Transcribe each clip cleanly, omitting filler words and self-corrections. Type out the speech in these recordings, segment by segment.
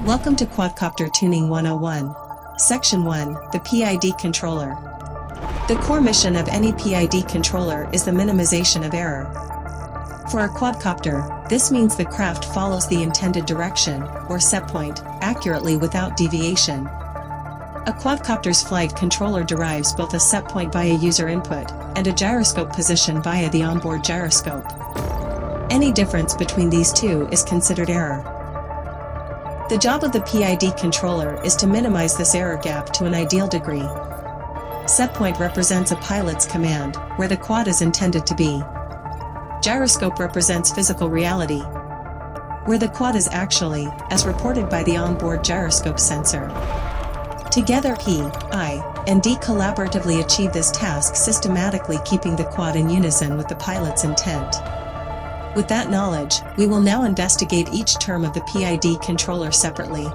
Welcome to Quadcopter Tuning 101. Section 1, the PID controller. The core mission of any PID controller is the minimization of error. For a quadcopter, this means the craft follows the intended direction, or set point, accurately without deviation. A quadcopter's flight controller derives both a set point via user input, and a gyroscope position via the onboard gyroscope. Any difference between these two is considered error. The job of the PID controller is to minimize this error gap to an ideal degree. Set point represents a pilot's command, where the quad is intended to be. Gyroscope represents physical reality, where the quad is actually, as reported by the onboard gyroscope sensor. Together P, I, and D collaboratively achieve this task, systematically keeping the quad in unison with the pilot's intent. With that knowledge, we will now investigate each term of the PID controller separately.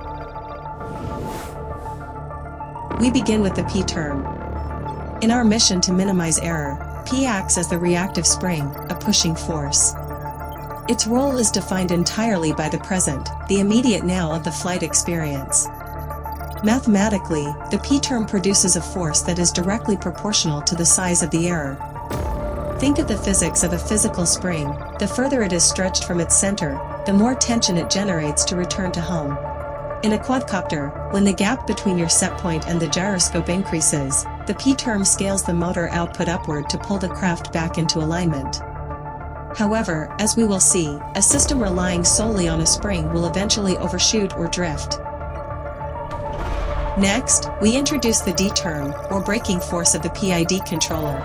We begin with the P term. In our mission to minimize error, P acts as the reactive spring, a pushing force. Its role is defined entirely by the present, the immediate now of the flight experience. Mathematically, the P term produces a force that is directly proportional to the size of the error. Think of the physics of a physical spring. The further it is stretched from its center, the more tension it generates to return to home. In a quadcopter, when the gap between your set point and the gyroscope increases, the P term scales the motor output upward to pull the craft back into alignment. However, as we will see, a system relying solely on a spring will eventually overshoot or drift. Next, we introduce the D term, or braking force of the PID controller.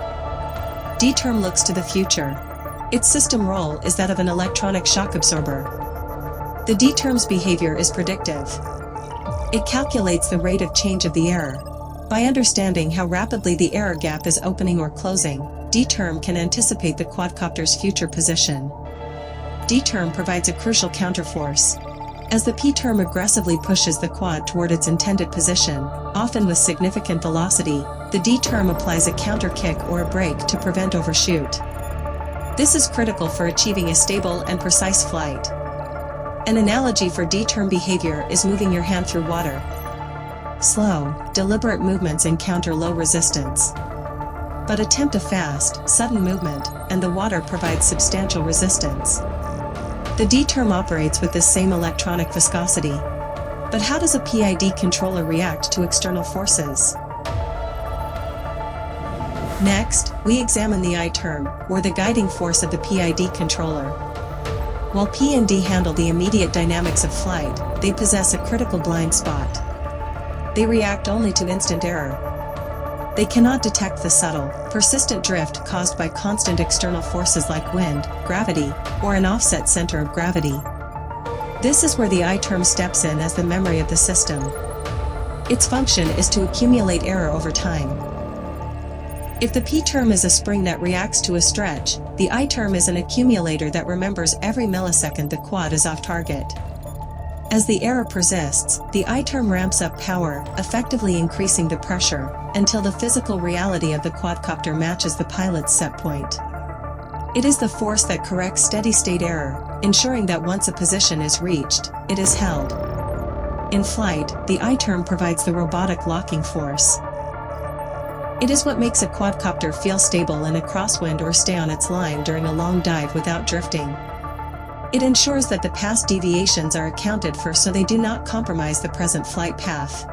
D term looks to the future. Its system role is that of an electronic shock absorber. The D term's behavior is predictive. It calculates the rate of change of the error. By understanding how rapidly the error gap is opening or closing, D term can anticipate the quadcopter's future position. D term provides a crucial counterforce. As the P term aggressively pushes the quad toward its intended position, often with significant velocity, the D term applies a counter kick or a brake to prevent overshoot. This is critical for achieving a stable and precise flight. An analogy for D term behavior is moving your hand through water. Slow, deliberate movements encounter low resistance. But attempt a fast, sudden movement, and the water provides substantial resistance. The D term operates with this same electronic viscosity. But how does a PID controller react to external forces? Next, we examine the I term, or the guiding force of the PID controller. While P and D handle the immediate dynamics of flight, they possess a critical blind spot. They react only to instant error. They cannot detect the subtle, persistent drift caused by constant external forces like wind, gravity, or an offset center of gravity. This is where the I term steps in as the memory of the system. Its function is to accumulate error over time. If the P term is a spring that reacts to a stretch, the I term is an accumulator that remembers every millisecond the quad is off target. As the error persists, the I term ramps up power, effectively increasing the pressure, until the physical reality of the quadcopter matches the pilot's set point. It is the force that corrects steady-state error, ensuring that once a position is reached, it is held. In flight, the I term provides the robotic locking force. It is what makes a quadcopter feel stable in a crosswind or stay on its line during a long dive without drifting. It ensures that the past deviations are accounted for so they do not compromise the present flight path.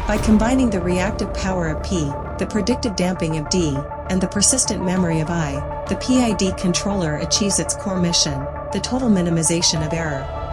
By combining the reactive power of P, the predictive damping of D, and the persistent memory of I, the PID controller achieves its core mission, the total minimization of error.